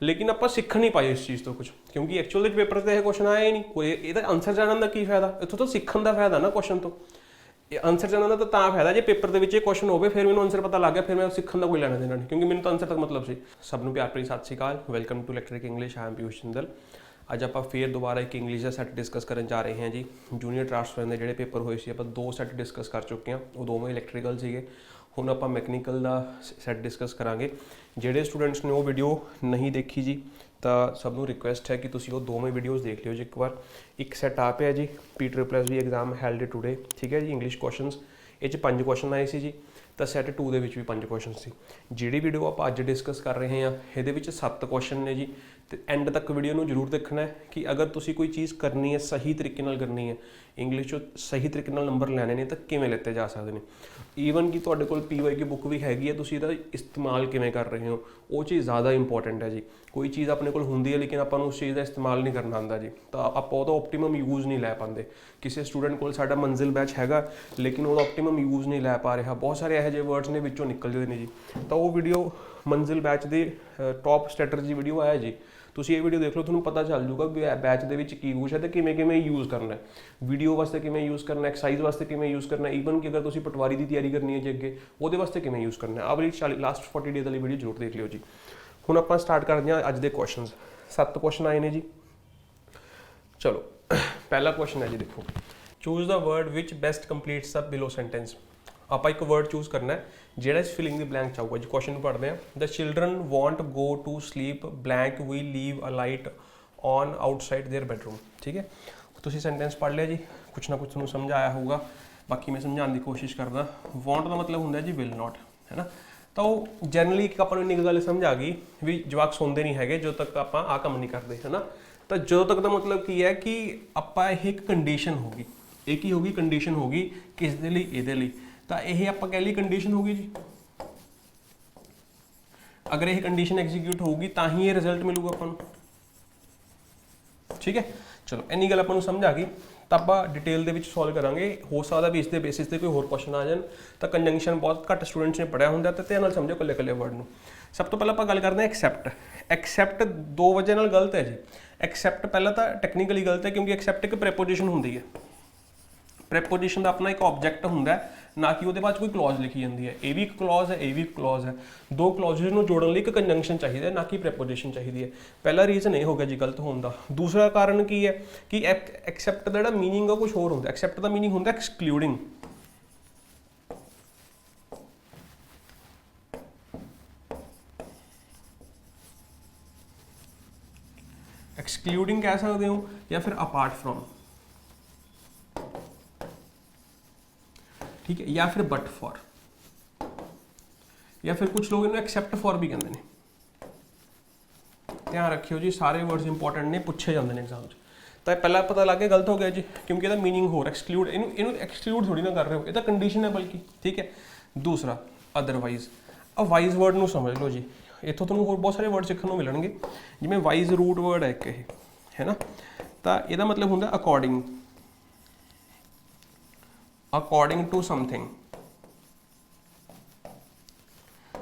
लेकिन आप सीख नहीं पाए इस चीज़ तो कुछ, क्योंकि एक्चुअल पेपर से यह क्वेश्चन आया ही नहीं कोई, ये आंसर जानने का की फायदा, इतों तो सीखने का फायदा ना क्वेश्चन तो, आंसर जानने का तो फायदा जो पेपर के क्वेश्चन हो फिर मैं आंसर पता लग गया, फिर मैं सीखने का कोई लेना देना नहीं, क्योंकि मैंने तो आंसर तक मतलब से। सबनों प्यार भरी Sat Shri Akal, welcome to electric English, I am Piyush Jindal. अज आप फिर दोबारा एक इंग्लिश का सैट डिस्कस करने जा रहे हैं जी। जूनीयर ट्रांसफर के जोड़े पेपर हुए थे, आप 2 सैट डिस्कस कर चुके हैं, वो दोवें इलैक्ट्रिकल से। हुण आप मैकेनिकल का सैट डिस्कस करांगे। ਜਿਹੜੇ स्टूडेंट्स ने वो वीडियो नहीं देखी जी, तो सबनों रिक्वेस्ट है कि तुसीं वो दोवें वीडियोज़ देख लियो जी एक बार। एक सैट आप है जी, PSSB एग्जाम हैल्ड टूडे, ठीक है जी। इंग्लिश क्वेश्चनस ये 5 क्वेश्चन आए थे जी, तो सैट 2 के भी 5 क्वेश्चन सी। जी वीडियो आप अज डिस्कस कर रहे हैं ये 7 क्वेश्चन ने जी। तो एंड तक वीडियो में जरूर देखना है कि अगर तुसी कोई चीज़ करनी है सही तरीके नाल करनी है, इंग्लिश सही तरीके नाल नंबर लैने ने, तो किवें लेते जा सकते हैं। ईवन कि तुहाडे कोल PY की बुक भी हैगी है, तुसी इहदा इस्तेमाल किवें कर रहे हो, वो चीज़ ज़्यादा इंपॉर्टेंट है जी। कोई चीज़ अपने कोल हुंदी है लेकिन आपां नूं उस चीज़ का इस्तेमाल नहीं करना आंदा जी, तो आपां उहदा ऑप्टीमम यूज़ नहीं लै पाते। किसी स्टूडेंट कोल साडा मंजिल बैच हैगा लेकिन उहदा ऑप्टीमम यूज़ नहीं लै पा रहा, बहुत सारे ਇਹੋ ਜਿਹੇ वर्ड्स ने विचों निकल जाते हैं जी। तो वो वीडियो मंजिल बैच की टॉप स्ट्रैटजी वीडियो है जी, ਤੁਸੀਂ ਇਹ ਵੀਡੀਓ ਦੇਖ ਲਓ, ਤੁਹਾਨੂੰ ਪਤਾ ਚੱਲ ਜੂਗਾ ਵੀ ਬੈਚ ਦੇ ਵਿੱਚ ਕੀ ਕੁਛ ਹੈ ਤੇ ਕਿਵੇਂ ਕਿਵੇਂ ਯੂਜ਼ ਕਰਨਾ ਹੈ, ਵੀਡੀਓ ਵਾਸਤੇ ਕਿਵੇਂ ਯੂਜ਼ ਕਰਨਾ, ਐਕਸਰਸਾਈਜ਼ ਵਾਸਤੇ ਕਿਵੇਂ ਯੂਜ਼ ਕਰਨਾ, ਈਵਨ ਕਿ ਅਗਰ ਤੁਸੀਂ ਪਟਵਾਰੀ ਦੀ ਤਿਆਰੀ ਕਰਨੀ ਹੈ ਜੀ ਅੱਗੇ, ਉਹਦੇ ਵਾਸਤੇ ਕਿਵੇਂ ਯੂਜ਼ ਕਰਨਾ ਹੈ। ਆਹ ਵਾਲੀ ਲਾਸਟ 40 ਡੇਜ਼ ਵਾਲੀ ਵੀਡੀਓ ਜ਼ਰੂਰ ਦੇਖ ਲਿਓ ਜੀ। ਹੁਣ ਆਪਾਂ ਸਟਾਰਟ ਕਰਦੇ ਹਾਂ ਅੱਜ ਦੇ ਕੁਐਸਚਨਸ। 7 ਕੁਐਸਚਨ ਆਏ ਨੇ ਜੀ। ਚਲੋ ਪਹਿਲਾ ਕੁਐਸਚਨ ਹੈ ਜੀ, ਦੇਖੋ, ਚੂਜ਼ ਦਾ ਵਰਡ ਵਿਚ best completes the below sentence. आप एक वर्ड चूज करना है ਜਿਹੜਾ ਇਸ ਫਿਲਿੰਗ ਦੀ ਬਲੈਂਕ ਚਾਹੂਗਾ ਜੀ। ਕੁਐਸਚਨ ਨੂੰ ਪੜ੍ਹਦੇ ਹਾਂ। The children want go to sleep blank we leave a light on outside there bedroom. ਠੀਕ ਹੈ, ਤੁਸੀਂ ਸੈਂਟੈਂਸ ਪੜ੍ਹ ਲਿਆ ਜੀ, ਕੁਛ ਨਾ ਕੁਛ ਤੁਹਾਨੂੰ ਸਮਝ ਆਇਆ ਹੋਊਗਾ, ਬਾਕੀ ਮੈਂ ਸਮਝਾਉਣ ਦੀ ਕੋਸ਼ਿਸ਼ ਕਰਦਾ। ਵਾਂਟ ਦਾ ਮਤਲਬ ਹੁੰਦਾ ਜੀ ਵਿਲ ਨਾਟ, ਹੈ ਨਾ। ਤਾਂ ਉਹ ਜਨਰਲੀ ਇੱਕ ਆਪਾਂ ਨੂੰ ਇੰਨੀ ਗੱਲ ਸਮਝ ਆ ਗਈ ਵੀ ਜਵਾਕ ਸੌਂਦੇ ਨਹੀਂ ਹੈਗੇ ਜਦੋਂ ਤੱਕ ਆਪਾਂ ਆਹ ਕੰਮ ਨਹੀਂ ਕਰਦੇ, ਹੈ ਨਾ। ਤਾਂ ਜਦੋਂ ਤੱਕ ਦਾ ਮਤਲਬ ਕੀ ਹੈ ਕਿ ਆਪਾਂ ਇਹ ਇੱਕ ਕੰਡੀਸ਼ਨ ਹੋਗੀ, ਇਹ ਕੀ ਹੋਗੀ, ਕੰਡੀਸ਼ਨ ਹੋਗੀ ਕਿਸ ਦੇ ਲਈ, ਇਹਦੇ ਲਈ। तो यह आप कह ली कंडीशन होगी जी। अगर यह कंडीशन एग्जीक्यूट होगी तो ही ये रिजल्ट मिलूगा अपन, ठीक है। चलो इन्नी गल अपन समझ आ गई, तो आप डिटेल के सॉल्व करांगे। हो सकता भी इसके बेसिस से कोई होर क्वेश्चन आ जाए, तो कंजंक्शन बहुत घट स्टूडेंट्स ने पढ़िया होंगे, तो ध्यान समझो कल्ले कल्ले वर्ड में। सब तो पहले आप गल करते हैं एक्सैप्ट। एक्सैप्ट 2 वजह नाल गलत है जी। एक्सैप्ट पहला तो टैक्नीकली गलत है, क्योंकि एक्सैप्ट एक प्रेपोजिशन होंगी है। प्रेपोजिशन का अपना एक ऑब्जेक्ट होंगे, ना कि वो बाद कोई क्लॉज लिखी जाती है। ये भी एक क्लॉज है, ये भी एक क्लॉज है। 2 क्लॉजेज को जोड़ने लिए एक कंजंक्शन चाहिए, ना कि प्रेपोजिशन चाहिए है। पहला रीजन ये हो गया जी गलत होने का। दूसरा कारण की है कि एक्सैप्ट का जो मीनिंग है कुछ होर होंगे। एक्सैप्ट का मीनिंग होंगे एक्सक्लूडिंग। एक्सक्लूडिंग कह सकते हो या फिर अपार्ट फ्रॉम, ठीक है, या फिर बट फॉर, या फिर कुछ लोग इन्हें एक्सेप्ट फॉर भी कहते हैं। ध्यान रखियो जी, सारे वर्ड्स इंपॉर्टेंट ने, पूछे जाते हैं एग्जाम। तो पहला पता लग गया गलत हो गया जी, क्योंकि इसका मीनिंग हो एक्सक्लूड, इन्हू एक्सक्लूड थोड़ी ना कर रहे हो, ये तो कंडीशन है बल्कि, ठीक है। दूसरा अदरवाइज। अब वाइज वर्ड को समझ लो जी, इतों तुहानूं होर बहुत सारे वर्ड सीखने को मिलणगे, जिवें वाइज रूट वर्ड है एक ये, है ना। तो यदा मतलब होंगे अकॉर्डिंग, अकॉर्डिंग टू समथिंग।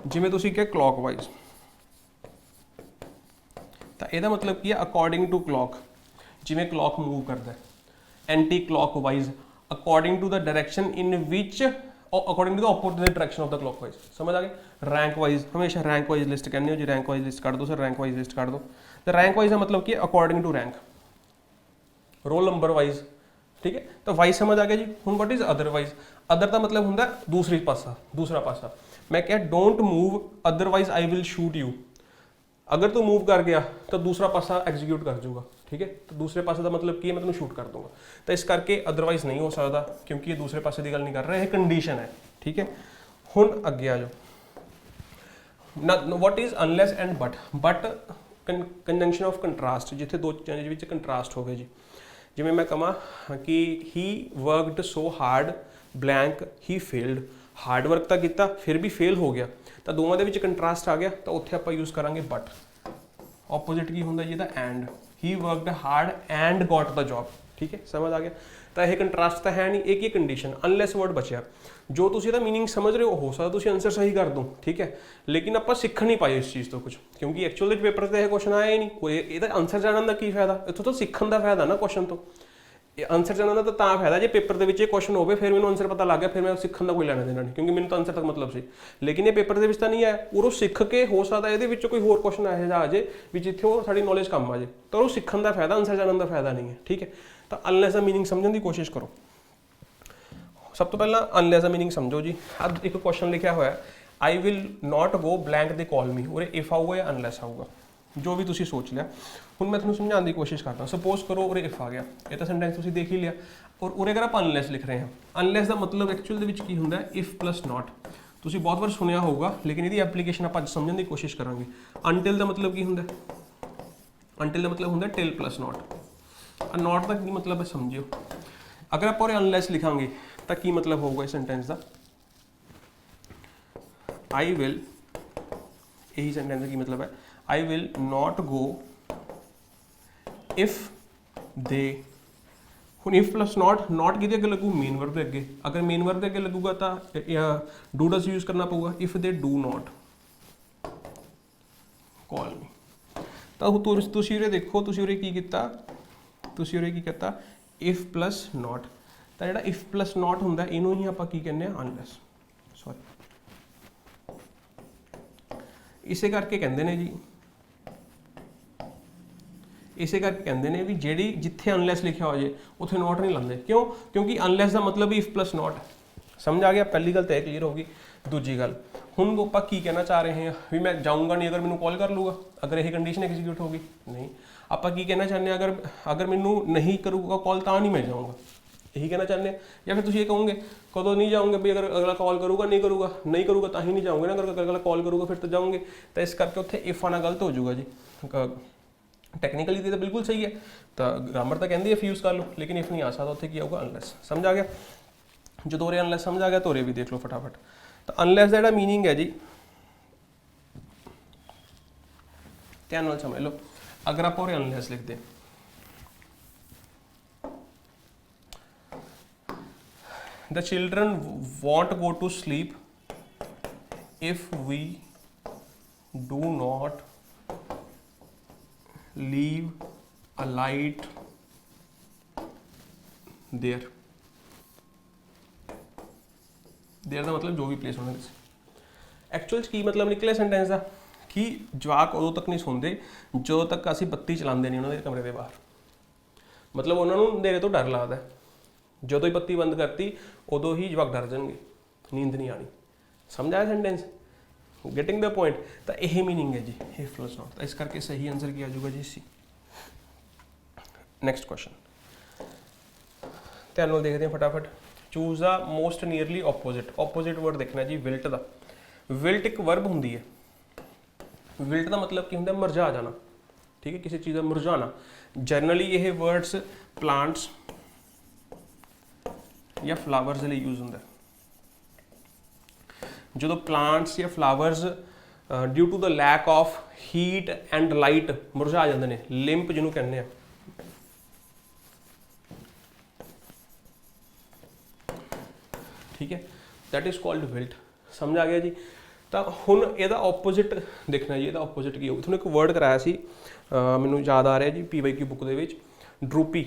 जिमें तुसीं कहा क्लॉकवाइज, तो यदा मतलब की है अकॉर्डिंग टू क्लॉक, जिमें क्लॉक मूव करता है। Anti clockwise, according to the direction in which, according to the opposite direction of the clockwise. समझ आ गया। रैंक वाइज, हमेशा रैंक वाइज लिस्ट कहने हो जी, रैंक वाइज लिस्ट कर दो सर, रैंक वाइज लिस्ट कर दो। तो रैंक वाइज का मतलब की according to rank, roll number wise, ठीक है। तो वाइज समझ आ गया जी। हुण व्हाट इज अदरवाइज। अदर का मतलब होंगे दूसरी पासा, दूसरा पासा। मैं क्या don't move otherwise I will shoot you. अगर तू मूव कर गया तो दूसरा पासा एग्जीक्यूट कर जूगा, ठीक है। तो दूसरे पासे का मतलब की मैं तेन शूट कर दूंगा, तो इस करके अदरवाइज नहीं हो सकता, क्योंकि ये दूसरे पासे की गल नहीं कर रहा, है कंडीशन है, ठीक है। हुण अगे आ जाओ, what is unless and but. But conjunction of contrast, जिथे 2 चीज़ों में कंट्रास्ट हो गए जी। जिमें मैं कहा कि he worked so hard blank he failed. Hard work तो किया फिर भी फेल हो गया, तो दोवां दे विच कंट्रास्ट आ गया, तो उत्थे आपां यूज़ करांगे बट। ऑपोजिट की होंदा जी दा and. He worked hard and got the job, ठीक है, समझ आ गया। तो यह कंट्रास्ट तो है नहीं, एक ही कंडीशन अनलैस वर्ड बचा जो तुम इसका मीनिंग समझ रहे हो सकता तुम आंसर सही कर दो, ठीक है, लेकिन आप सीख नहीं पाए इस चीज़ तो कुछ, क्योंकि एक्चुअल पेपर से यह क्वेश्चन आया ही नहीं, कोई आंसर जानने का की फायदा, इतों तो सीखने का फायदा ना क्वेश्चन तो, आंसर जानने का तो फायदा जो पेपर के क्वेश्चन हो फिर मैं आंसर पता लग गया, फिर मैं सीखने का कोई लेना देना नहीं, क्योंकि मैंने तो आंसर तक मतलब से, लेकिन ये पेपर के तो नहीं आया, और सीख के हो सकता है ये कोई होर क्वेश्चन यह आ जाए भी जिथे साड़ी नॉलेज कम आ जाए, तो वो सीखने का फायदा, आंसर जानने का फायदा नहीं है, ठीक है। तो अनलैस का मीनिंग समझने की कोशिश करो। सब तो पहला अनलैस का मीनिंग समझो जी। अब एक क्वेश्चन लिखा हुआ है, I will not go blank they call मी, और इफ आऊगा या अनलैस आऊगा, जो भी तुम सोच लिया। हूँ मैं तुम्हें समझाने की कोशिश करता हूँ। सपोज करो और इफ आ गया, ये तो सेंटेंस तुम देख ही लिया, और उरे अगर आप अनलैस लिख रहे हैं, अनलैस का मतलब एक्चुअल की होंगे इफ प्लस नॉट, तुम बहुत बार सुनिया होगा, लेकिन यदि एप्लीकेशन आप समझने की कोशिश करांगे। अनटिल का मतलब की होंगे, अनटिल का मतलब होंगे टिल प्लस नॉट, नॉट का की मतलब है समझियो। अगर आप और अनलैस लिखांगे तो की मतलब होगा इस सेंटेंस का, आई विल, यही सेंटेंस का की मतलब है, I will not go if they. हूँ इफ प्लस नॉट, नॉट कि अगे लगू मेन वर्ब के अगे, अगर मेन वर्ब के अगे लगूगा तो डू डज यूज करना पऊगा, if they do not call me. तो तुसी उरे देखो, तुसी उरे की कीता, तुसी उरे की कहता इफ प्लस नॉट, तो जो इफ प्लस नॉट होंगे इनू ही आप की कहने अनलैस, सॉरी इसे करके कहते हैं जी, इसे करके कहते हैं भी जी जिथे अनलैस लिखा हो जाए उत्थे नॉट नहीं लाते, क्यों, क्योंकि अनलैस का मतलब इफ प्लस नॉट। समझ आ गया, पहली गल तो यह क्लीयर होगी। दूजी गल हूँ आप की कहना चाह रहे हैं भी मैं जाऊँगा नहीं अगर मैंने कॉल कर लूँगा, अगर यही कंडीशन एग्जीक्यूट होगी, नहीं आप की कहना चाहते हैं अगर मैनू नहीं करूँगा कॉल तो नहीं मैं जाऊँगा, यही कहना चाहते हैं। या फिर तुम ये कहोगे कदों नहीं जाओगे भी अगर अगला कॉल करूँगा नहीं करूँगा तो ही नहीं जाऊँगे ना, अगर अगला कॉल करूँगा फिर तो जाऊँगे, तो इस करके उत्थे इफ आना गलत हो जाऊगा जी। टैक्नीकली तो बिल्कुल सही है, तो ग्रामर तो कहती है इफ यूज़ कर लो, लेकिन इफ नहीं आ सकता उत्थे की आऊगा अनलैस। समझ आ गया, जो दोरे अनलैस समझ आ गया तोरे भी देख लो फटाफट। तो अनलैस का मीनिंग है जी, ध्यान नाल समझ लो, अगर आप और अनलैस लिख दें, the children won't go to sleep if we do not leave a light there, देर का मतलब जो भी प्लेस होना। एक्चुअल की मतलब निकले सेंटेंस का कि जवाक उदों तक नहीं सोंदे जो तक असी बत्ती चलाते नहीं उन्होंने कमरे के बाहर, मतलब उन्होंने अंधेरे तो डर लगता है, जो ही बत्ती बंद करती उदों ही जवाक डर जाएंगे, नींद नहीं आनी। समझ आया सेंटेंस, गेटिंग द पॉइंट। तो यही मीनिंग है जी इफ प्लस नॉट, तो इस करके सही आंसर किया जाएगा जी सी। नेक्स्ट क्वेश्चन ध्यान देखते हैं फटाफट। Choose the most nearly opposite, opposite word देखना जी विल्ट का। विल्ट एक वर्ब होंगी है, विल्ट का मतलब की होंगे मुरझा जाना, ठीक है, किसी चीज़ का मुरझाना। जनरली ये वर्ड्स प्लांट्स या फ्लावर्स लिए यूज होंगे। जो प्लांट्स या flowers due to the lack of heat and light मुरझा जाते हैं, लिंप जिन्होंने कहने हैं, ठीक है, दैट इज कॉल्ड विल्ट। समझ आ गया जी। तो हुण ਇਹਦਾ ऑपोजिट देखना जी, ਇਹਦਾ ऑपोजिट की होगा। ਤੁਹਾਨੂੰ एक वर्ड कराया सी, मैनू याद आ रहा जी PYQ बुक ਦੇ ਵਿੱਚ, ड्रूपी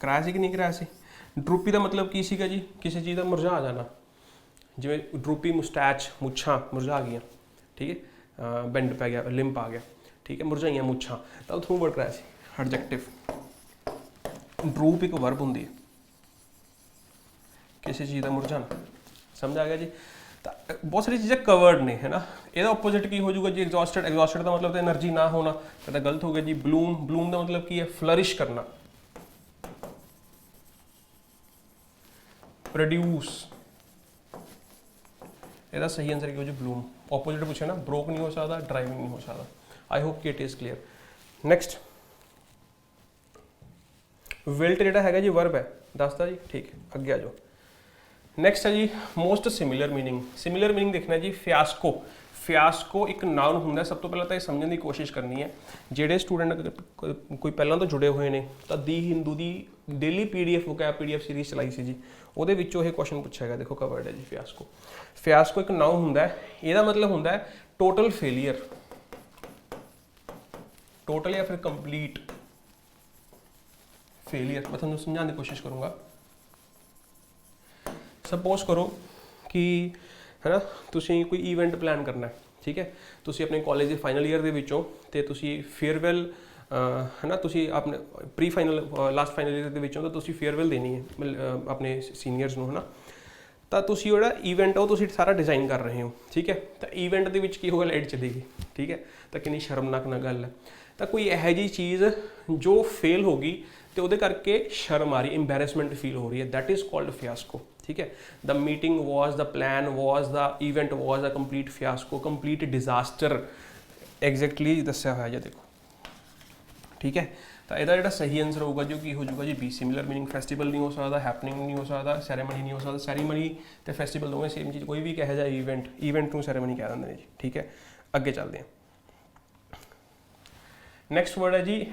कराया सी कि नहीं कराया सी। ड्रूपी का मतलब की सीगा जी, किसी चीज़ का मुरझा जाना, जिवें ड्रूपी मुस्टैच मुछां मुरझा गई, ठीक है, बेंड पै गया, लिंप आ गया, ठीक है, मुरझाइयां मुछां, तो उथों वर्ड कराया सी एडजेक्टिव। ड्रूप एक वर्ब होंदी है, किसी चीज़ का मुरझाना। समझ आ गया जी। तो बहुत सारी चीज़ें कवर्ड ने, है ना। यदा ऑपोजिट की हो जाऊगा जी एग्जॉस्टेड, एग्जॉस्टेड का मतलब तो एनर्जी ना होना, तो गलत हो गया जी। ब्लूम, ब्लूम का मतलब की है फ्लरिश करना। प्रोड्यूस, यदा सही आंसर की हो जी ब्लूम। ऑपोजिट पूछे ना, ब्रोक नहीं हो सकता, ड्राइविंग नहीं हो सकता। आई होप कि it is clear. Next wilt जो है जी वर्ब है, दसता जी, ठीक है, अगे आ जाओ। नेक्स्ट है जी most similar meaning. Similar meaning देखना जी फियास्को। ਫਿਆਸਕੋ ਇੱਕ ਨਾउन ਹੁੰਦਾ। ਸਭ ਤੋਂ ਪਹਿਲਾਂ ਤਾਂ ਇਹ ਸਮਝਣ ਦੀ ਕੋਸ਼ਿਸ਼ ਕਰਨੀ ਹੈ, ਜਿਹੜੇ ਸਟੂਡੈਂਟ ਕੋਈ ਪਹਿਲਾਂ ਤੋਂ ਜੁੜੇ ਹੋਏ ਨੇ ਤਾਂ ਦੀ ਹਿੰਦੂ ਦੀ daily PDF vocab PDF series ਚਲਾਈ ਸੀ ਜੀ, ਉਹਦੇ ਵਿੱਚੋਂ ਇਹ ਕੁਐਸਚਨ ਪੁੱਛਿਆ ਗਿਆ। ਦੇਖੋ ਕਵਰਡ ਹੈ ਜੀ ਫਿਆਸਕੋ। ਫਿਆਸਕੋ ਇੱਕ ਨਾउन ਹੁੰਦਾ, ਇਹਦਾ ਮਤਲਬ ਹੁੰਦਾ ਟੋਟਲ ਫੇਲੀਅਰ, ਟੋਟਲ ਜਾਂ ਫਿਰ ਕੰਪਲੀਟ ਫੇਲੀਅਰ। ਮੈਂ ਤੁਹਾਨੂੰ ਸਮਝਾਉਣ ਦੀ ਕੋਸ਼ਿਸ਼ ਕਰੂੰਗਾ। ਸਪੋਜ਼ ਕਰੋ ਕਿ है ना ਤੁਸੀਂ ਕੋਈ ਇਵੈਂਟ ਪਲਾਨ ਕਰਨਾ ਹੈ, ਠੀਕ ਹੈ, ਤੁਸੀਂ ਆਪਣੇ ਕਾਲਜ ਦੇ ਫਾਈਨਲ ਈਅਰ ਦੇ ਵਿੱਚੋਂ ਤੇ ਤੁਸੀਂ ਫੇਅਰਵੈਲ है ना ਤੁਸੀਂ ਆਪਣੇ pre final last final year ਦੇ ਵਿੱਚੋਂ ਤਾਂ ਤੁਸੀਂ ਫੇਅਰਵੈਲ ਦੇਣੀ ਹੈ ਆਪਣੇ ਸੀਨੀਅਰਸ ਨੂੰ, ਹੈ ਨਾ। ਤਾਂ ਤੁਸੀਂ ਜਿਹੜਾ ਇਵੈਂਟ ਉਹ ਤੁਸੀਂ ਸਾਰਾ ਡਿਜ਼ਾਈਨ ਕਰ ਰਹੇ ਹੋ, ਠੀਕ ਹੈ। ਤਾਂ ਇਵੈਂਟ ਦੇ ਵਿੱਚ ਕੀ ਹੋਗਾ, ਲਾਈਟ ਚਲੇਗੀ, ਠੀਕ ਹੈ। ਤਾਂ ਕਿੰਨੀ ਸ਼ਰਮਨਾਕ ਨਾ ਗੱਲ ਹੈ। ਤਾਂ ਕੋਈ ਇਹੋ ਜਿਹੀ ਚੀਜ਼ ਜੋ ਫੇਲ ਹੋ ਗਈ ਤੇ ਉਹਦੇ ਕਰਕੇ ਸ਼ਰਮ ਆ ਰਹੀ, ਇੰਬੈਰੈਸਮੈਂਟ ਫੀਲ ਹੋ ਰਹੀ ਹੈ, ਦੈਟ ਇਜ਼ ਕਾਲਡ ਫਿਆਸਕੋ, ਠੀਕ ਹੈ। The meeting was, the plan was, the event was a complete fiasco, complete disaster, exactly ਦੱਸਿਆ ਹੋਇਆ ਜੀ, ਦੇਖੋ, ਠੀਕ ਹੈ। ਤਾਂ ਇਹਦਾ ਜਿਹੜਾ ਸਹੀ ਆਨਸਰ ਹੋਊਗਾ ਜੋ ਕੀ ਹੋ ਜਾਊਗਾ ਜੀ ਬੀ। ਸਿਮਿਲਰ ਮੀਨਿੰਗ ਫੈਸਟੀਵਲ ਨਹੀਂ ਹੋ ਸਕਦਾ, ਹੈਪਨਿੰਗ ਨਹੀਂ ਹੋ ਸਕਦਾ, ਸੈਰੇਮਨੀ ਨਹੀਂ ਹੋ ਸਕਦਾ। ਸੈਰੇਮਨੀ ਤੇ ਫੈਸਟੀਵਲ ਦੋਵੇਂ ਸੇਮ ਚੀਜ਼, ਕੋਈ ਵੀ ਕਿਹਾ ਜਾਏ ਇਵੈਂਟ ਨੂੰ ਸੈਰੇਮਨੀ ਕਹਿ ਦਿੰਦੇ ਨੇ ਜੀ, ਠੀਕ ਹੈ। ਅੱਗੇ ਚੱਲਦੇ ਹਾਂ। ਨੈਕਸਟ ਵਰਡ ਹੈ ਜੀ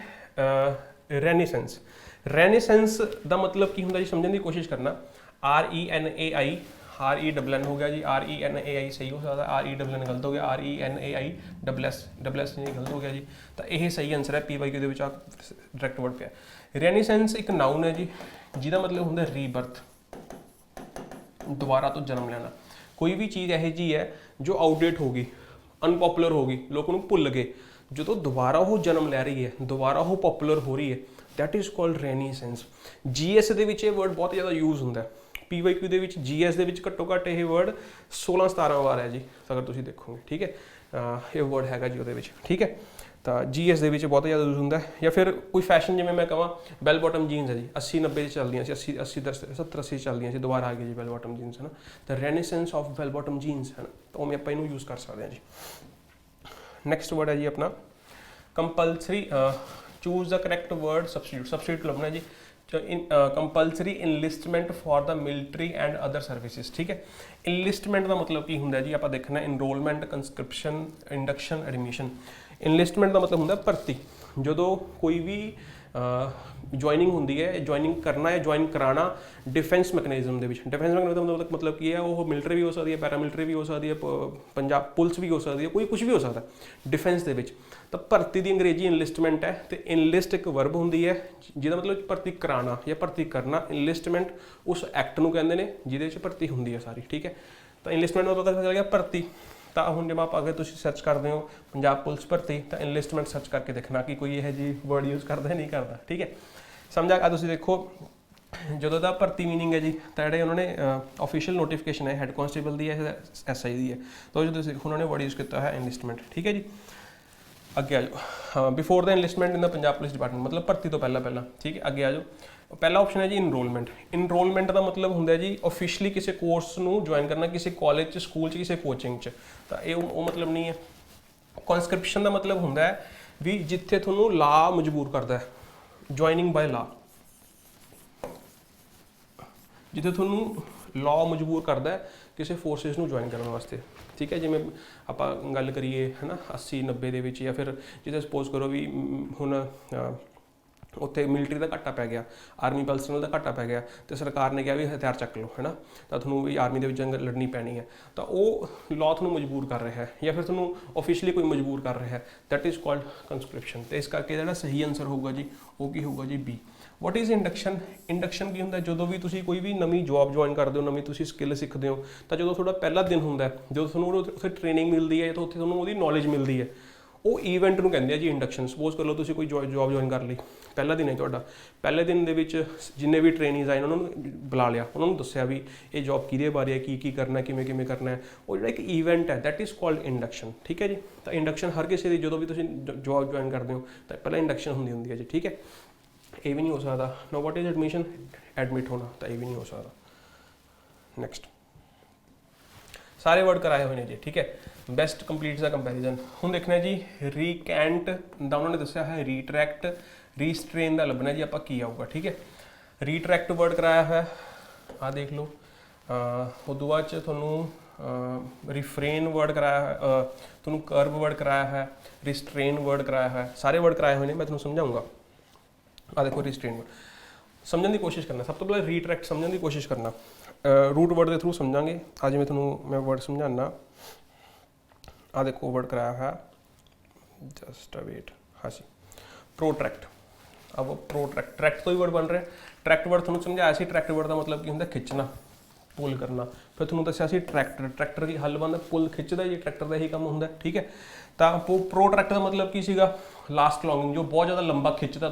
ਰੈਨੇਸੈਂਸ। ਰੈਨੇਸੈਂਸ ਦਾ ਮਤਲਬ ਕੀ ਹੁੰਦਾ ਜੀ, ਸਮਝਣ ਦੀ ਕੋਸ਼ਿਸ਼ ਕਰਨਾ। RENAI, RENN ਹੋ ਗਿਆ ਜੀ, RENAI ਸਹੀ ਹੋ ਸਕਦਾ, RENN ਗਲਤ ਹੋ ਗਿਆ, RENAI SS ਨਹੀਂ ਗਲਤ ਹੋ ਗਿਆ ਜੀ। ਤਾਂ ਇਹ ਸਹੀ ਆਨਸਰ ਹੈ, PYQ ਦੇ ਵਿੱਚ ਆ ਡਾਇਰੈਕਟ ਵਰਡ ਪਿਆ। ਰੈਨੇਸੈਂਸ ਇੱਕ ਨਾउन ਹੈ ਜੀ, ਜਿਹਦਾ ਮਤਲਬ ਹੁੰਦਾ ਰੀਬਰਥ, ਦੁਬਾਰਾ ਤੋਂ ਜਨਮ ਲੈਣਾ। ਕੋਈ ਵੀ ਚੀਜ਼ ਇਹੋ ਜਿਹੀ ਹੈ ਜੋ ਆਊਟਡੇਟ ਹੋ ਗਈ, ਅਨਪੋਪੂਲਰ ਹੋ ਗਈ, ਲੋਕ ਉਹਨੂੰ ਭੁੱਲ ਗਏ, ਜਦੋਂ ਦੁਬਾਰਾ ਉਹ ਜਨਮ ਲੈ ਰਹੀ ਹੈ, ਦੁਬਾਰਾ ਉਹ ਪੋਪੂਲਰ ਹੋ ਰਹੀ ਹੈ, ਦੈਟ ਇਜ਼ ਕਾਲਡ ਰੈਨੇਸੈਂਸ। GS ਦੇ ਵਿੱਚ ਇਹ ਵਰਡ ਬਹੁਤ ਜ਼ਿਆਦਾ ਯੂਜ਼ ਹੁੰਦਾ। PYQ ਦੇ ਵਿੱਚ GS ਦੇ ਵਿੱਚ ਘੱਟੋ ਘੱਟ ਇਹ ਵਰਡ 16-17 ਵਾਰ ਹੈ ਜੀ, ਅਗਰ ਤੁਸੀਂ ਦੇਖੋਗੇ, ਠੀਕ ਹੈ। ਇਹ ਵਰਡ ਹੈਗਾ ਜੀ ਉਹਦੇ ਵਿੱਚ, ਠੀਕ ਹੈ। ਤਾਂ GS ਦੇ ਵਿੱਚ ਬਹੁਤ ਜ਼ਿਆਦਾ ਯੂਜ਼ ਹੁੰਦਾ। ਜਾਂ ਫਿਰ ਕੋਈ ਫੈਸ਼ਨ, ਜਿਵੇਂ ਮੈਂ ਕਹਾਂ ਬੈਲ ਬਾਟਮ ਜੀਨਸ ਹੈ ਜੀ, 80-90 'ਚ ਚੱਲਦੀਆਂ ਸੀ, 70-80 ਚੱਲਦੀਆਂ ਸੀ, ਦੁਬਾਰਾ ਆ ਗਈ ਜੀ ਬੈਲ ਬਾਟਮ ਜੀਨਸ, ਹੈ ਨਾ। ਤਾਂ ਰੈਨੇਸੈਂਸ ਆਫ ਬੈਲ ਬਾਟਮ ਜੀਨਸ, ਹੈ ਨਾ। ਤਾਂ ਉਵੇਂ ਆਪਾਂ ਇਹਨੂੰ ਯੂਜ਼ ਕਰ ਸਕਦੇ ਹਾਂ ਜੀ। ਨੈਕਸਟ ਵਰਡ ਹੈ ਜੀ ਆਪਣਾ compulsory. Choose the correct word, substitute ਲੱਭਣਾ ਜੀ। Compulsory enlistment for the military and other services, ਠੀਕ ਹੈ। ਇਨਲਿਸਟਮੈਂਟ ਦਾ ਮਤਲਬ ਕੀ ਹੁੰਦਾ ਜੀ, ਆਪਾਂ ਦੇਖਣਾ ਇਨਰੋਲਮੈਂਟ, ਕੰਸਕ੍ਰਿਪਸ਼ਨ, ਇੰਡਕਸ਼ਨ, ਐਡਮਿਸ਼ਨ। ਇਨਲਿਸਟਮੈਂਟ ਦਾ ਮਤਲਬ ਹੁੰਦਾ ਭਰਤੀ। ਜਦੋਂ ਕੋਈ ਵੀ ਜੁਆਇਨਿੰਗ ਹੁੰਦੀ ਹੈ, ਜੁਆਇਨਿੰਗ ਕਰਨਾ ਹੈ, ਜੁਆਇਨ ਕਰਾਉਣਾ ਡਿਫੈਂਸ ਮੈਕੈਨਿਜ਼ਮ ਦੇ ਵਿੱਚ। ਡਿਫੈਂਸ ਮੈਕੈਨਿਜ਼ਮ ਦਾ ਮਤਲਬ ਕੀ ਹੈ, ਉਹ ਮਿਲਟਰੀ ਵੀ ਹੋ ਸਕਦੀ ਹੈ, ਪੈਰਾਮਿਲਟਰੀ ਵੀ ਹੋ ਸਕਦੀ ਹੈ, ਪੰਜਾਬ ਪੁਲਿਸ ਵੀ ਹੋ ਸਕਦੀ ਹੈ, ਕੋਈ ਕੁਝ ਵੀ ਹੋ ਸਕਦਾ ਡਿਫੈਂਸ ਦੇ ਵਿੱਚ। ਤਾਂ ਭਰਤੀ ਦੀ ਅੰਗਰੇਜ਼ੀ ਇਨਲਿਸਟਮੈਂਟ ਹੈ। ਤੇ ਇਨਲਿਸਟ ਇੱਕ ਵਰਬ ਹੁੰਦੀ ਹੈ ਜਿਹਦਾ ਮਤਲਬ ਭਰਤੀ ਕਰਾਉਣਾ ਜਾਂ ਭਰਤੀ ਕਰਨਾ। ਇਨਲਿਸਟਮੈਂਟ ਉਸ ਐਕਟ ਨੂੰ ਕਹਿੰਦੇ ਨੇ ਜਿਹਦੇ ਵਿੱਚ ਭਰਤੀ ਹੁੰਦੀ ਹੈ ਸਾਰੀ, ਠੀਕ ਹੈ। ਤਾਂ ਇਨਲਿਸਟਮੈਂਟ ਦਾ ਪਤਾ ਚੱਲ ਗਿਆ, ਭਰਤੀ। ਤਾਂ ਹੁਣ ਜੇ ਆਪਾਂ ਅਗਰ ਤੁਸੀਂ ਸਰਚ ਕਰਦੇ ਹੋ ਪੰਜਾਬ ਪੁਲਿਸ ਭਰਤੀ, ਤਾਂ ਇਨਲਿਸਟਮੈਂਟ ਸਰਚ ਕਰਕੇ ਦੇਖਣਾ ਕਿ ਕੋਈ ਇਹੋ ਜਿਹੀ ਵਰਡ ਯੂਜ਼ ਕਰਦਾ ਨਹੀਂ ਕਰਦਾ, ਠੀਕ ਹੈ। ਸਮਝ ਆ। ਤੁਸੀਂ ਦੇਖੋ ਜਦੋਂ ਦਾ ਭਰਤੀ ਮੀਨਿੰਗ ਹੈ ਜੀ, ਤਾਂ ਜਿਹੜੇ ਉਹਨਾਂ ਨੇ ਆਫੀਸ਼ੀਅਲ ਨੋਟੀਫਿਕੇਸ਼ਨ ਹੈ, ਹੈਡ ਕਾਂਸਟੇਬਲ ਦੀ ਹੈ, SI ਦੀ ਹੈ, ਤਾਂ ਜਦੋਂ ਤੁਸੀਂ ਉਹਨਾਂ ਨੇ ਵਰਡ ਯੂਜ਼ ਕੀਤਾ ਹੈ ਇਨਲਿਸਟਮੈਂਟ, ਠੀਕ ਹੈ ਜੀ। ਅੱਗੇ ਆ ਜਾਓ। ਹਾਂ, before the enlistment in the Punjab police department, ਮਤਲਬ ਭਰਤੀ ਤੋਂ ਪਹਿਲਾਂ, ਠੀਕ ਹੈ। ਅੱਗੇ ਆ ਜਾਓ। ਪਹਿਲਾ ਆਪਸ਼ਨ ਹੈ ਜੀ ਇਨਰੋਲਮੈਂਟ। ਇਨਰੋਲਮੈਂਟ ਦਾ ਮਤਲਬ ਹੁੰਦਾ ਜੀ ਆਫੀਸ਼ੀਅਲੀ ਕਿਸੇ ਕੋਰਸ ਨੂੰ ਜੁਆਇਨ ਕਰਨਾ, ਕਿਸੇ ਕਾਲਜ 'ਚ, ਸਕੂਲ 'ਚ, ਕਿਸੇ ਕੋਚਿੰਗ 'ਚ। ਤਾਂ ਇਹ ਉਹ ਮਤਲਬ ਨਹੀਂ ਹੈ। ਕਨਸਕ੍ਰਿਪਸ਼ਨ ਦਾ ਮਤਲਬ ਹੁੰਦਾ ਹੈ ਵੀ ਜਿੱਥੇ ਤੁਹਾਨੂੰ ਲਾ ਮਜਬੂਰ ਕਰਦਾ ਹੈ, ਜੁਆਇਨਿੰਗ ਬਾਏ ਲਾ, ਜਿੱਥੇ ਤੁਹਾਨੂੰ ਲਾਅ ਮਜਬੂਰ ਕਰਦਾ ਹੈ ਕਿਸੇ ਫੋਰਸਿਸ ਨੂੰ ਜੁਆਇਨ ਕਰਨ ਵਾਸਤੇ, ਠੀਕ ਹੈ। ਜਿਵੇਂ ਆਪਾਂ ਗੱਲ ਕਰੀਏ ਹੈ ਨਾ 80-90 ਦੇ ਵਿੱਚ, ਜਾਂ ਫਿਰ ਜਿੱਥੇ ਸਪੋਜ਼ ਕਰੋ ਵੀ ਹੁਣ ਉੱਥੇ ਮਿਲਟਰੀ ਦਾ ਘਾਟਾ ਪੈ ਗਿਆ, ਆਰਮੀ ਪਰਸਨਲ ਦਾ ਘਾਟਾ ਪੈ ਗਿਆ, ਤੇ ਸਰਕਾਰ ਨੇ ਕਿਹਾ ਵੀ ਹਥਿਆਰ ਚੱਕ ਲਓ, ਹੈ ਨਾ। ਤਾਂ ਤੁਹਾਨੂੰ ਵੀ ਆਰਮੀ ਦੇ ਵਿੱਚ ਜੰਗ ਲੜਨੀ ਪੈਣੀ ਹੈ। ਤਾਂ ਉਹ ਲਾਅ ਤੁਹਾਨੂੰ ਮਜਬੂਰ ਕਰ ਰਿਹਾ ਹੈ, ਜਾਂ ਫਿਰ ਤੁਹਾਨੂੰ ਆਫੀਸ਼ੀਅਲੀ ਕੋਈ ਮਜਬੂਰ ਕਰ ਰਿਹਾ ਹੈ, ਦੈਟ ਇਜ਼ ਕਾਲਡ ਕਨਸਕ੍ਰਿਪਸ਼ਨ। ਤੇ ਇਸ ਕਰਕੇ ਜਿਹੜਾ ਸਹੀ ਆਨਸਰ ਹੋਊਗਾ ਜੀ ਉਹ ਕੀ ਹੋਊਗਾ ਜੀ B. What is induction? Induction ਕੀ ਹੁੰਦਾ? ਜਦੋਂ ਵੀ ਤੁਸੀਂ ਕੋਈ ਵੀ ਨਵੀਂ ਜੌਬ ਜੁਆਇਨ ਕਰਦੇ ਹੋ, ਨਵੀਂ ਤੁਸੀਂ ਸਕਿੱਲ ਸਿੱਖਦੇ ਹੋ, ਤਾਂ ਜਦੋਂ ਤੁਹਾਡਾ ਪਹਿਲਾ ਦਿਨ ਹੁੰਦਾ, ਜਦੋਂ ਤੁਹਾਨੂੰ ਉੱਥੇ ਟ੍ਰੇਨਿੰਗ ਮਿਲਦੀ ਹੈ, ਤਾਂ ਉੱਥੇ ਤੁਹਾਨੂੰ ਉਹਦੀ ਨੌਲੇਜ ਮਿਲਦੀ ਹੈ, ਉਹ ਈਵੈਂਟ ਨੂੰ ਕਹਿੰਦੇ ਆ ਜੀ ਇੰਡਕਸ਼ਨ। ਸਪੋਜ਼ ਕਰ ਲਓ ਤੁਸੀਂ ਕੋਈ ਜੌਬ ਜੁਆਇਨ ਕਰ ਲਈ, ਪਹਿਲਾ ਦਿਨ ਹੈ ਤੁਹਾਡਾ, ਪਹਿਲੇ ਦਿਨ ਦੇ ਵਿੱਚ ਜਿੰਨੇ ਵੀ ਟ੍ਰੇਨਿੰਗਸ ਆਏ ਉਹਨਾਂ ਨੂੰ ਬੁਲਾ ਲਿਆ, ਉਹਨਾਂ ਨੂੰ ਦੱਸਿਆ ਵੀ ਇਹ ਜੌਬ ਕਿਹਦੇ ਬਾਰੇ ਹੈ, ਕੀ ਕਰਨਾ, ਕਿਵੇਂ ਕਰਨਾ ਹੈ। ਉਹ ਜਿਹੜਾ ਇੱਕ ਈਵੈਂਟ ਹੈ, ਦੈਟ ਇਜ਼ ਕਾਲਡ ਇੰਡਕਸ਼ਨ, ਠੀਕ ਹੈ ਜੀ। ਤਾਂ ਇੰਡਕਸ਼ਨ ਹਰ ਕਿਸੇ ਦੀ, ਜਦੋਂ ਵੀ ਤੁਸੀਂ ਜੌਬ ਜੁਆਇਨ ਕਰਦੇ ਹੋ ਤਾਂ ਪਹਿਲਾਂ ਇੰਡਕਸ਼ਨ ਹੁੰਦੀ ਹੈ ਜੀ, ਠੀਕ ਹੈ। ਇਹ ਵੀ ਨਹੀਂ ਹੋ ਸਕਦਾ। ਨਾ ਵਾਟ ਇਜ਼ ਐਡਮਿਸ਼ਨ? ਐਡਮਿਟ ਹੋਣਾ, ਤਾਂ ਇਹ ਵੀ ਨਹੀਂ ਹੋ ਸਕਦਾ। ਨੈਕਸਟ, ਸਾਰੇ ਵਰਡ ਕਰਾਏ ਹੋਏ ਨੇ ਜੀ, ਠੀਕ ਹੈ। ਬੈਸਟ ਕੰਪਲੀਟ ਦਾ ਕੰਪੈਰੀਜ਼ਨ। ਹੁਣ ਦੇਖਣਾ ਜੀ ਰੀਕੈਂਟ ਦਾ ਉਹਨਾਂ ਨੇ ਦੱਸਿਆ ਹੈ, ਰੀਟਰੈਕਟ, ਰੀਸਟ੍ਰੇਨ ਦਾ ਲੱਭਣਾ ਜੀ ਆਪਾਂ ਕੀ ਆਊਗਾ, ਠੀਕ ਹੈ। ਰੀਟਰੈਕਟ ਵਰਡ ਕਰਾਇਆ ਹੋਇਆ, ਆਹ ਦੇਖ ਲਓ। ਉਦੋਂ ਬਾਅਦ 'ਚ ਤੁਹਾਨੂੰ रिफ्रेन वर्ड कराया है, तुहानू कर्व वर्ड कराया है, रिस्ट्रेन वर्ड कराया है, सारे वर्ड कराए हुए हैं, मैं तुहानू समझाऊंगा। आ देखो रिस्ट्रेन वर्ड समझने की कोशिश करना, सब तो पहले रीट्रैक्ट समझने की कोशिश करना, रूट वर्ड के थ्रू समझांगे। आज मैं वर्ड समझाना। आ देखो वर्ड कराया है, जस्ट वेट, हाँ जी, प्रोट्रैक्ट। अब प्रोट्रैक्ट, ट्रैक्ट तो ही वर्ड बन रहा है। ट्रैक्ट वर्ड थोड़ा समझाया सी, ट्रैक्ट वर्ड का मतलब की होंगे खिंचना, पुल करना। फिर थोड़ा दसिया सी ट्रैक्टर, ट्रैक्टर की हल बनता पुल खिंचता जी, ट्रैक्टर का यही काम होंगे, ठीक है। तो प्रोट्रैक्ट का मतलब की सीगा, लास्ट लॉन्गिंग, जो बहुत ज़्यादा लंबा खिंचता,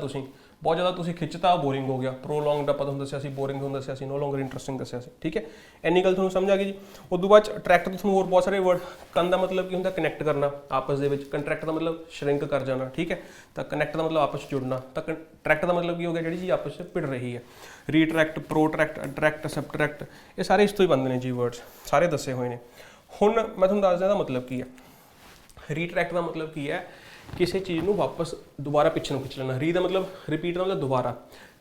बहुत ज़्यादा तुम खिंचता बोरिंग हो गया। प्रोलॉन्गड आप तुहानू दसिया सी, बोरिंग तुहानू दसिया सी, नो लॉन्गर इंटरस्टिंग दसिया सी, ठीक है। इन्नी गल तुहानू समझ आ गई जी। उस बाद ट्रैक्ट तो तुहानू होर बहुत सारे वर्ड, कन का मतलब की होंगे कनैक्ट करना आपस दे विच, कंट्रैक्ट का मतलब श्रिंक कर जाना, ठीक है। तो कनैक्ट का मतलब आपस जुड़ना, तो ट्रैक्ट का मतलब की हो गया जी चीज़ आपस भिड़ रही है। रीट्रैक्ट, प्रोट्रैक्ट, अट्रैक्ट, सबट्रैक्ट, ये सारे इस तो ही बनते हैं जी वर्ड्स, सारे दसे हुए हैं। हुण मैं तुहानू दसदा इहदा मतलब की है। रीट्रैक्ट का मतलब की है, किसी चीज़ को वापस दोबारा पिछे खिंच लेना। री का मतलब रिपीट का मतलब दोबारा,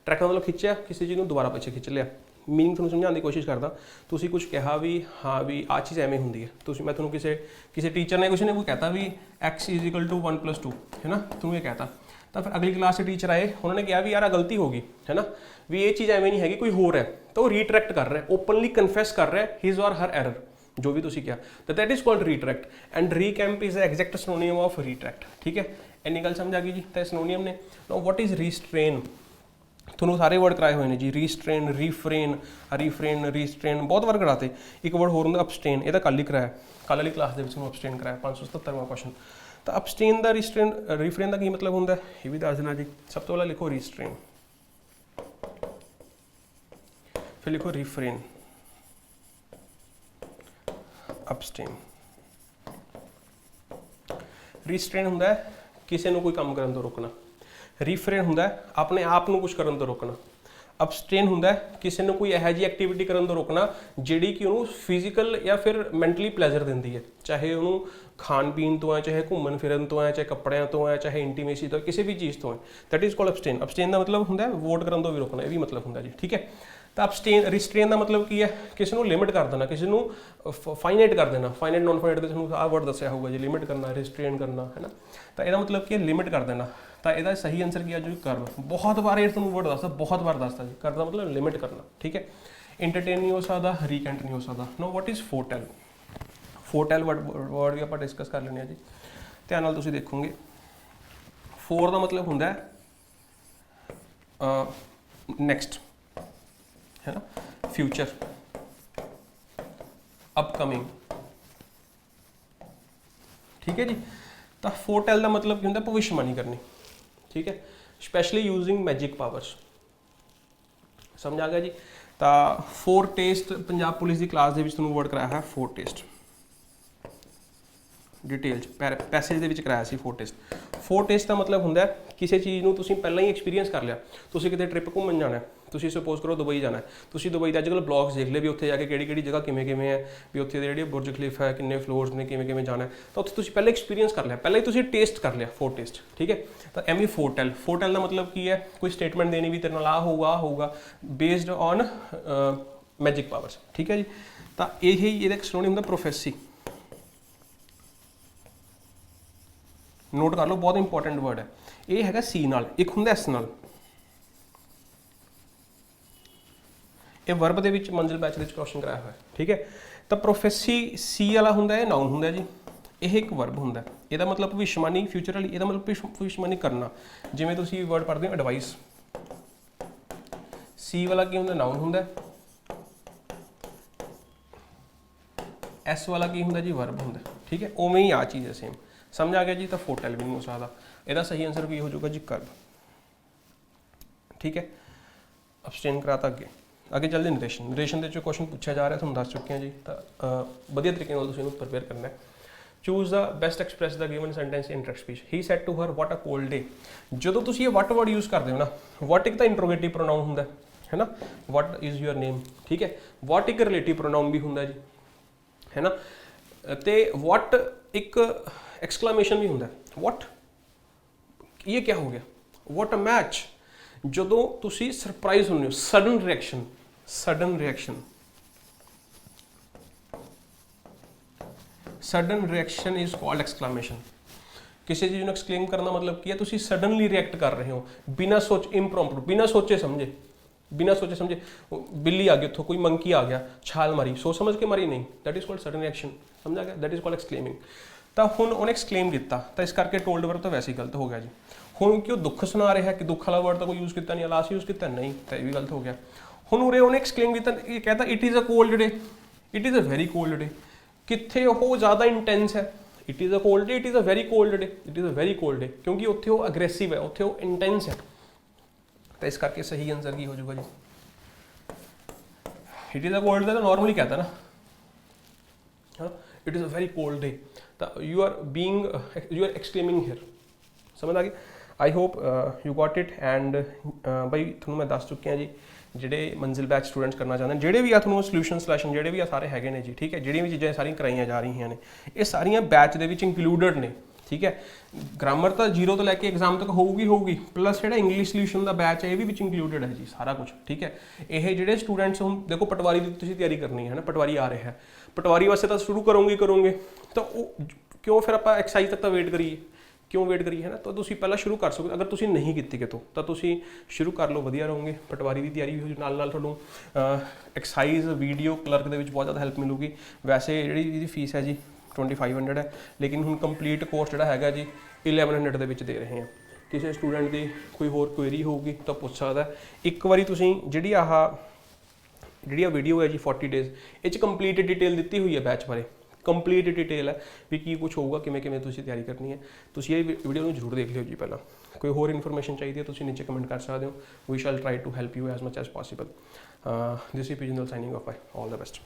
ट्रैक का मतलब खिंचा, किसी चीज़ को दोबारा पिछे खिंच लिया। मीनिंग थोड़ा समझाने की कोशिश करता, तुसी कुछ कहा भी हाँ भी आ चीज़ एवें होंगी है, तो मैं थोड़ा किसी टीचर ने कुछ ने कोई कहता भी x = 1+2 है ना, तुम ये कहता, तो फिर अगली क्लास से टीचर आए, उन्होंने कहा भी यार गलती होगी है ना, भी ये चीज़ एवें नहीं हैगी, कोई होर है, तो रीट्रैक्ट कर रहा है, ओपनली कन्फेस कर रहा है हिज और हर एरर, जो भी तुसी क्या, तो that is called retract. And recant is exact synonym of retract, ठीक है। इन्नी गल समझ आ गई जी। तो सिनोनियम ने, नाउ व्हाट इज रीस्ट्रेन, थोनों सारे वर्ड कराए हुए हैं जी, रीस्ट्रेन, रीफ्रेन, रीस्ट्रेन, बहुत वर्ड कराते। एक वर्ड होर होंगे अपस्टेन, यह कल ही कराया, कल वाली क्लास के अपस्टेन कराया, 577वां क्वेश्चन। तो अपस्टेन का रिस्ट्रेन, रीफ्रेन का की मतलब होंगे, ये भी दस देना जी। सब तो पहले लिखो रीस्ट्रेन, फिर लिखो रीफ्रेन, अपस्टेन। रीस्ट्रेन होंगे किसी को कोई काम करने तो रोकना, रीफ्रेन होंगे अपने आप को कुछ करने तो रोकना, अपस्टेन होंगे किसी ने कोई यह जी एक्टिविटी करने तो रोकना जिहड़ी कि उन्होंने फिजिकल या फिर मैंटली प्लैजर देंदी है, चाहे उन्होंने खान पीन तो है, चाहे घूमन फिरन तो है, चाहे कपड़िया तो है, चाहे इंटीमेसी तो है, किसी भी चीज़ तो है। That is called abstain. Abstain का मतलब होंगे वोट करने तो भी रोकना, यह भी मतलब होंगे जी, ठीक है। तो अपस्टेन, रिस्ट्रेन का मतलब की है किसी को लिमिट कर देना, किसी को फाइनाइट कर देना, फाइनाइट नॉन फाइनाइट तो आ वर्ड दसिया होगा जी, लिमिट करना, रिस्ट्रेन करना है ना। तो यह मतलब कि लिमिट कर देना। तो यह सही आंसर किया जो कर्व, बहुत बार ये तुहानू वर्ड दसदा, बहुत बार दसदा जी, कर मतलब लिमिट करना, ठीक है। इंटरटेन नहीं हो सकता, रीकेंट नहीं हो सकता। नो व्हाट इज फोरटेल, फोरटेल वर्ड भी आप डिस्कस कर लेने जी। ध्यान नाल तुसीं देखोगे, फोर का मतलब होंगे नैक्सट है ना, फ्यूचर, अपकमिंग, ठीक है जी। तो फोरटेल का मतलब क्या होंगे, भविष्यवाणी करनी, ठीक है, स्पैशली यूजिंग मैजिक पावर्स, समझ आ गया जी। तो फोर टेस्ट पंजाब पुलिस की क्लास के तुहानू वर्ड कराया है, फोर टेस्ट डिटेल पैसेज के कराया सी फोर टेस्ट। फोर टेस्ट का मतलब होंगे किसी चीज़ को तुसीं पहला ही एक्सपीरियंस कर लिया, तुसीं किते ट्रिप घूमन जाना है, तुसीं सपोज करो दुबई जाना है, तुसीं दुबई के अजकल ब्लॉग्स देख ले भी उत्थे जाके किहड़ी जगह किमें है, भी उत्थे जिहड़ी बुर्ज खलीफा है, किन्ने फ्लोर्स ने, किमें जाना है, तो उत्थे तुसीं पहले एक्सपीरियंस कर लिया, पहले ही तुसीं टेस्ट कर लिया, फोर टेस्ट, ठीक है। तो एम फोरटेल, फोरटेल का मतलब की है कोई स्टेटमेंट देनी भी तेरे नाल आ होगा बेस्ड ऑन मैजिक पावर्स, ठीक है जी। तो यही ये सिनोनिम होंगे प्रोफेसी, नोट कर लो, बहुत इंपॉर्टेंट वर्ड है। ये है सी नाल, एक होंगे एस नाल, ये वर्ब के मंजिल बैच के क्वेश्चन कराया हुआ है, ठीक है। तो प्रोफेसी सी वाला होंगे, नाउन होंगे जी, यह एक वर्ब होंगे, यदा मतलब भविष्यवाणी, फ्यूचर वाली, यदा मतलब भविष्यवाणी करना, जिमें तुसीं वर्ड पढ़ते हो एडवाइस, सी वाला की होंगे, नाउन होंगे, एस वाला की होंगे जी, वर्ब होंगे, ठीक है। उवें ही आ चीज़ है सेम, समझ आ गया जी। तो फोरटेल भी नहीं हो सकता, यदा सही आंसर भी हो जाएगा जी कर्व, ठीक है। अपस्टेन कराता अगे चलते नरेशन, नरेशन के क्वेश्चन पूछा जा रहा है, तुम दस चुके हैं जी। तो वधिया तरीके नाल तुसीं इहनूं प्रिपेयर करना है। Choose the best express the given sentence in direct speech. He said to her what a cold day. जो तुसीं ये व्हाट वर्ड यूज़ करते हो ना, व्हाट एक तो इंट्रोगेटिव प्रोनाउन होंगे है ना, व्हाट इज़ योर नेम, ठीक है। व्हाट एक रिलेटिव प्रोनाउन भी होंगे जी, है ना। तो व्हाट एक एक्सक्लामेशन भी होंगे, व्हाट ये क्या हो गया, व्हाट अ मैच। जो तुसीं सरप्राइज होंगे हो, sudden reaction, sudden reaction, sudden reaction is called exclamation. ਕਿਸੇ ਚੀਜ਼ ਨੂੰ ਐਕਸਕਲੇਮ ਕਰਨਾ ਮਤਲਬ ਕੀ ਹੈ, ਤੁਸੀਂ ਸਡਨਲੀ ਰਿਐਕਟ ਕਰ ਰਹੇ ਹੋ ਬਿਨਾਂ ਸੋਚ, ਇੰਪ੍ਰੋम्प्टू, ਬਿਨਾਂ ਸੋਚੇ ਸਮਝੇ, ਬਿਨਾਂ ਸੋਚੇ ਸਮਝੇ। ਬਿੱਲੀ ਆ ਗਈ ਉੱਥੋਂ, ਕੋਈ ਮੰਕੀ ਆ ਗਿਆ, ਛਾਲ ਮਾਰੀ, ਸੋਚ ਸਮਝ ਕੇ ਮਾਰੀ ਨਹੀਂ, that is called sudden reaction. ਸਮਝਾ ਗਿਆ? That is called exclaiming. ਤਾਂ ਹੁਣ ਉਹਨੇ ਐਕਸਕਲੇਮ ਕੀਤਾ ਤਾਂ ਇਸ ਕਰਕੇ ਟੋਲਡ ਵਰਬ ਤਾਂ ਵੈਸੇ ਹੀ ਗਲਤ ਹੋ ਗਿਆ ਜੀ। ਹੁਣ ਕਿ ਉਹ ਦੁੱਖ ਸੁਣਾ ਰਿਹਾ ਕਿ ਦੁੱਖ ਵਾਲਾ ਵਰਡ ਤਾਂ ਕੋਈ ਯੂਜ਼ ਕੀਤਾ ਨਹੀਂ, ਅਲਾਸ ਯੂਜ਼ ਕੀਤਾ ਨਹੀਂ, ਤਾਂ ਇਹ ਵੀ ਗਲਤ ਹੋ ਗਿਆ। ਹੁਣ ਉਰੇ ਉਹਨੇ ਐਕਸਕਲੇਮ ਕੀਤਾ, ਇਹ ਕਹਿੰਦਾ it is a cold day, it is a very cold day. ਕਿੱਥੇ ਉਹ ਜ਼ਿਆਦਾ ਇੰਟੈਂਸ ਹੈ, it is a cold day, it is a very cold day, it is a very cold day, ਕਿਉਂਕਿ ਉੱਥੇ ਉਹ ਅਗਰੈਸਿਵ ਹੈ, ਉੱਥੇ ਉਹ ਇੰਟੈਂਸ ਹੈ। ਤਾਂ ਇਸ ਕਰਕੇ ਸਹੀ ਆਂਸਰ ਕੀ ਹੋ ਜਾਊਗਾ ਜੀ? It is a cold day तो नॉर्मली कहता है ना, हाँ, it is a very cold day, तो यू आर एक्सक्लेमिंग हियर। समझ आ गई? I hope you got it. And भाई थोड़ा मैं दस चुके हैं जी, ਜਿਹੜੇ ਮੰਜ਼ਿਲ ਬੈਚ ਸਟੂਡੈਂਟਸ ਕਰਨਾ ਚਾਹੁੰਦੇ ਨੇ, ਜਿਹੜੇ ਵੀ ਆ ਤੁਹਾਨੂੰ ਸੋਲੂਸ਼ਨ ਸਲੈਸ਼ਨ ਜਿਹੜੇ ਵੀ ਆ ਸਾਰੇ ਹੈਗੇ ਨੇ ਜੀ, ਠੀਕ ਹੈ। ਜਿਹੜੀਆਂ ਵੀ ਚੀਜ਼ਾਂ ਸਾਰੀਆਂ ਕਰਾਈਆਂ ਜਾ ਰਹੀਆਂ ਨੇ ਇਹ ਸਾਰੀਆਂ ਬੈਚ ਦੇ ਵਿੱਚ ਇੰਕਲੂਡਡ ਨੇ, ਠੀਕ ਹੈ। ਗ੍ਰਾਮਰ ਤਾਂ 0 ਤੋਂ ਲੈ ਕੇ ਐਗਜ਼ਾਮ ਤੱਕ ਹੋਊਗੀ, ਪਲੱਸ ਜਿਹੜਾ ਇੰਗਲਿਸ਼ ਸੋਲੂਸ਼ਨ ਦਾ ਬੈਚ ਹੈ ਇਹ ਵੀ ਵਿੱਚ ਇੰਕਲੂਡਡ ਹੈ ਜੀ, ਸਾਰਾ ਕੁਝ, ਠੀਕ ਹੈ। ਇਹ ਜਿਹੜੇ ਸਟੂਡੈਂਟਸ ਹੁਣ ਦੇਖੋ ਪਟਵਾਰੀ ਦੀ ਤੁਸੀਂ ਤਿਆਰੀ ਕਰਨੀ ਹੈ ਨਾ, ਪਟਵਾਰੀ ਆ ਰਿਹਾ ਹੈ, ਪਟਵਾਰੀ ਵਾਸਤੇ ਤਾਂ ਸ਼ੁਰੂ ਕਰੋਗੇ ਤਾਂ ਉਹ ਕਿਉਂ ਫਿਰ ਆਪਾਂ ਐਕਸਾਈਜ਼ ਤੱਕ ਤਾਂ ਵੇਟ ਕਰੀਏ, ਕਿਉਂ ਵੇਟ ਕਰੀਏ ਹੈ ਨਾ। ਤਾਂ ਤੁਸੀਂ ਪਹਿਲਾਂ ਸ਼ੁਰੂ ਕਰ ਸਕਦੇ, ਅਗਰ ਤੁਸੀਂ ਨਹੀਂ ਕੀਤੀ ਕਿਤੋਂ ਤਾਂ ਤੁਸੀਂ ਸ਼ੁਰੂ ਕਰ ਲਓ, ਵਧੀਆ ਰਹੋਗੇ। ਪਟਵਾਰੀ ਦੀ ਤਿਆਰੀ ਵੀ ਨਾਲ ਨਾਲ ਤੁਹਾਨੂੰ ਐਕਸਾਈਜ਼ ਵੀਡੀਓ ਕਲਰਕ ਦੇ ਵਿੱਚ ਬਹੁਤ ਜ਼ਿਆਦਾ ਹੈਲਪ ਮਿਲੂਗੀ। ਵੈਸੇ ਜਿਹੜੀ ਇਹਦੀ ਫੀਸ ਹੈ ਜੀ 2500 ਹੈ, ਲੇਕਿਨ ਹੁਣ ਕੰਪਲੀਟ ਕੋਰਸ ਜਿਹੜਾ ਹੈਗਾ ਜੀ 1100 ਦੇ ਵਿੱਚ ਦੇ ਰਹੇ ਹਾਂ। ਕਿਸੇ ਸਟੂਡੈਂਟ ਦੀ ਕੋਈ ਹੋਰ ਕੁਐਰੀ ਹੋਊਗੀ ਤਾਂ ਪੁੱਛ ਸਕਦਾ। ਇੱਕ ਵਾਰੀ ਤੁਸੀਂ ਜਿਹੜੀ ਆ ਵੀਡੀਓ ਹੈ ਜੀ 40 ਡੇਜ਼, ਇਹ 'ਚ ਕੰਪਲੀਟ ਡਿਟੇਲ ਦਿੱਤੀ ਹੋਈ ਹੈ ਬੈਚ ਬਾਰੇ, ਕੰਪਲੀਟ ਡਿਟੇਲ ਹੈ ਵੀ ਕੀ ਕੁਛ ਹੋਊਗਾ, ਕਿਵੇਂ ਤੁਸੀਂ ਤਿਆਰੀ ਕਰਨੀ ਹੈ। ਤੁਸੀਂ ਇਹ ਵੀਡੀਓ ਨੂੰ ਜ਼ਰੂਰ ਦੇਖ ਲਿਓ ਜੀ ਪਹਿਲਾਂ। ਕੋਈ ਹੋਰ ਇਨਫੋਰਮੇਸ਼ਨ ਚਾਹੀਦੀ ਹੈ ਤੁਸੀਂ ਨੀਚੇ ਕਮੈਂਟ ਕਰ ਸਕਦੇ ਹੋ। We shall try to help you as much as possible. This is ਪਿਜਨਲ signing off. Bye, all the best.